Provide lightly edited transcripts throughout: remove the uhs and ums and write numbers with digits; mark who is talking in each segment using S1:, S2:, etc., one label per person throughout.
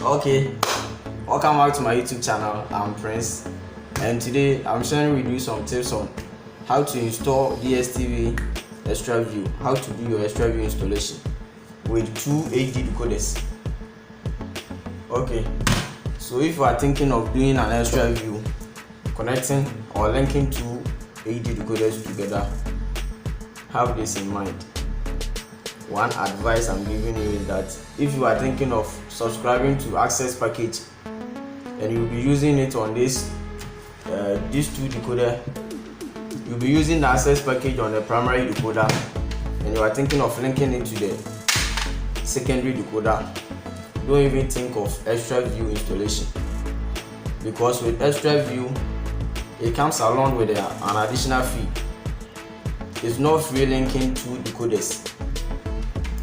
S1: Okay, welcome back to my YouTube channel. I'm Prince, and today I'm sharing with you some tips on how to install dstv-extra-view, how to do your extra-view installation with two HD decoders. Okay, so if you are thinking of doing an extra-view, connecting or linking two HD decoders together, have this in mind. One advice I'm giving you is that if you are thinking of subscribing to access package and you'll be using it on these two decoder, you'll be using the access package on the primary decoder and you are thinking of linking it to the secondary decoder, don't even think of extra view installation, because with extra view it comes along with an additional fee. It's not free linking two decoders.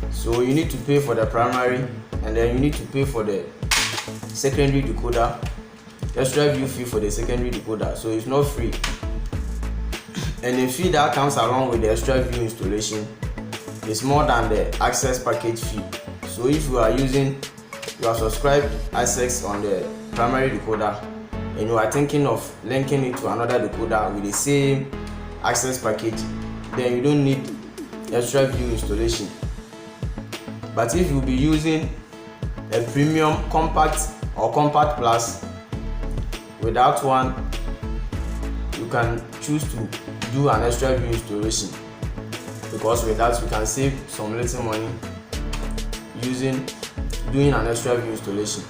S1: So you need to pay for the primary and then you need to pay for the secondary decoder, extra view fee for the secondary decoder. So it's not free. And the fee that comes along with the extra view installation is more than the access package fee. So if you are subscribed access on the primary decoder and you are thinking of linking it to another decoder with the same access package, then you don't need extra view installation. But if you'll be using a premium compact or compact plus, without one, you can choose to do an extra view installation, because with that you can save some little money doing an extra view installation.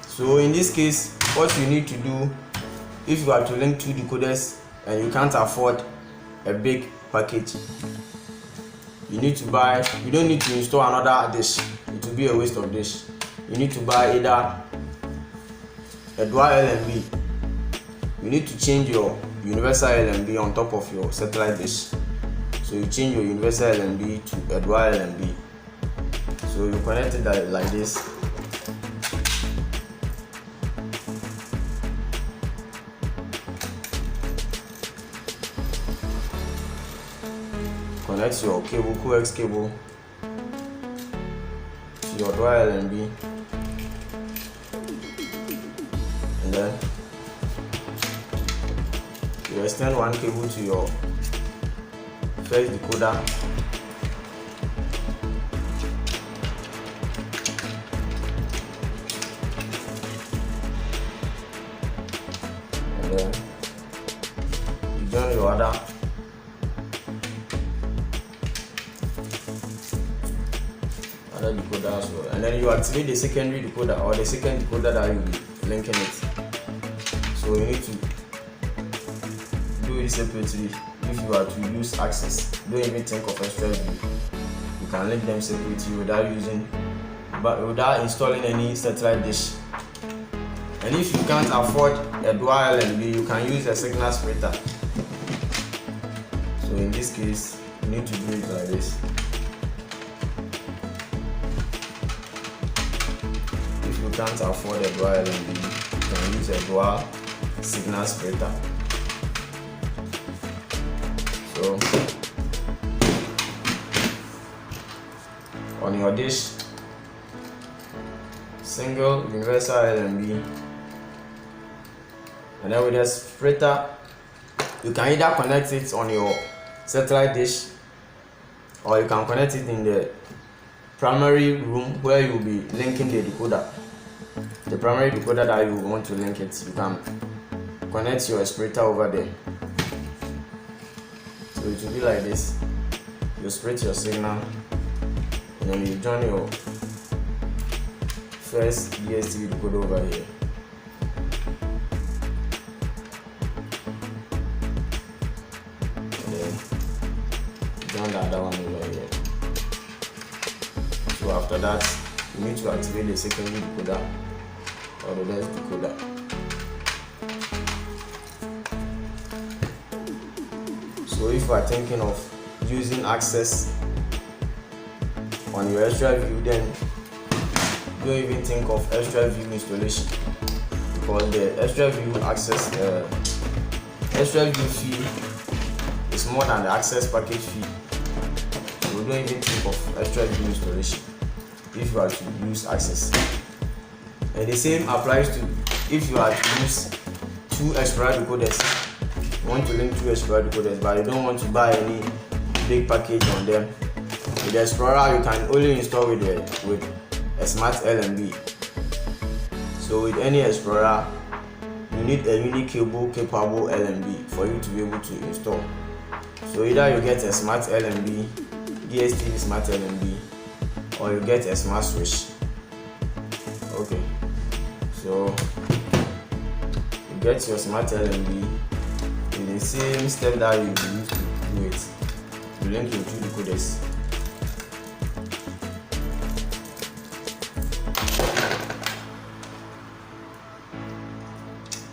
S1: So in this case, what you need to do, if you are to link two decoders and you can't afford a big package, you don't need to install another dish. It will be a waste of dish. You need to buy either a dual LNB. You need to change your universal LNB on top of your satellite dish. So you change your universal LNB to a dual LNB. So you connect it like this. Connect your cable, coax cable to your dual LNB, and then you extend one cable to your first decoder, and then you join your other decoder as well, and then you activate the secondary decoder or the second decoder that you will be linking it. So you need to do it separately. If you are to use access, don't even think of extra view. You can link them separately without installing any satellite dish. And if you can't afford a dual LNB, you can use a signal splitter. So in this case, you need to do it like this. Can't afford a dual LNB, you can use a dual signal splitter. So on your dish, single universal LNB, and then with a splitter you can either connect it on your satellite dish or you can connect it in the primary room where you'll be linking the decoder. The primary decoder that you want to link it, you can connect your splitter over there. So it will be like this. You split your signal and then you join your first DSTV decoder over here. And then join the other one over here. So after that, you need to activate the secondary decoder or the best decoder. So if you are thinking of using access on your extra view, then don't even think of extra view installation, because the extra view extra view fee is more than the access package fee. So don't even think of extra view installation if you are to use access. And the same applies to if you are to use two Explorer decoders. You want to link two Explorer decoders, but you don't want to buy any big package on them. With the Explorer, you can only install with a smart LNB. So with any Explorer, you need a unique cable capable LNB for you to be able to install. So either you get a smart LNB, DSTV smart LNB, or you get a smart switch. Okay, so you get your smart LNB in the same step that you used to do it. You link your two decoders.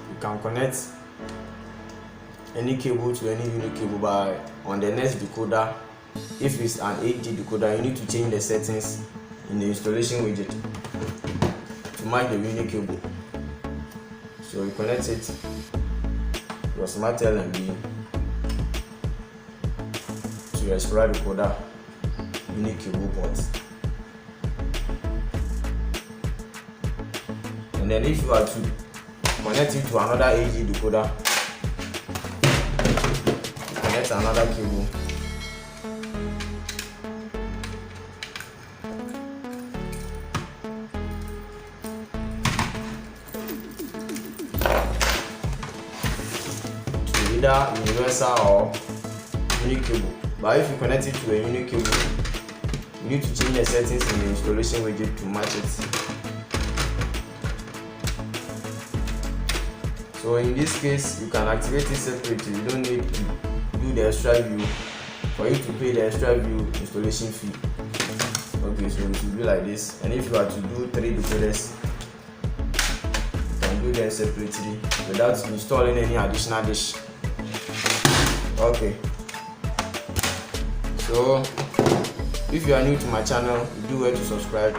S1: You can connect any cable to any unique cable, by on the next decoder. If it's an 8G decoder, you need to change the settings in the installation widget to match the unique cable. So you connect it to your smart LNB to your Explorer decoder unique cable port. And then if you are to connect it to another 8G decoder, connect another cable to either universal or unique cable. But if you connect it to a unique cable, you need to change the settings in the installation widget to match it. So in this case, you can activate it separately. You don't need to do the extra view for you to pay the extra view installation fee. Okay, so it will be like this. And if you are to do 3 decoders, you can do them separately without installing any additional dish. Okay, so if you are new to my channel, you do well to subscribe,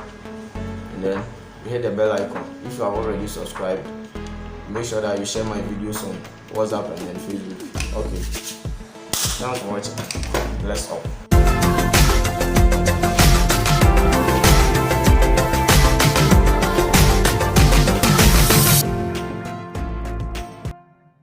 S1: and then you hit the bell icon. If you have already subscribed, make sure that you share my videos on WhatsApp and then Facebook. Okay, thanks for watching. Bless up.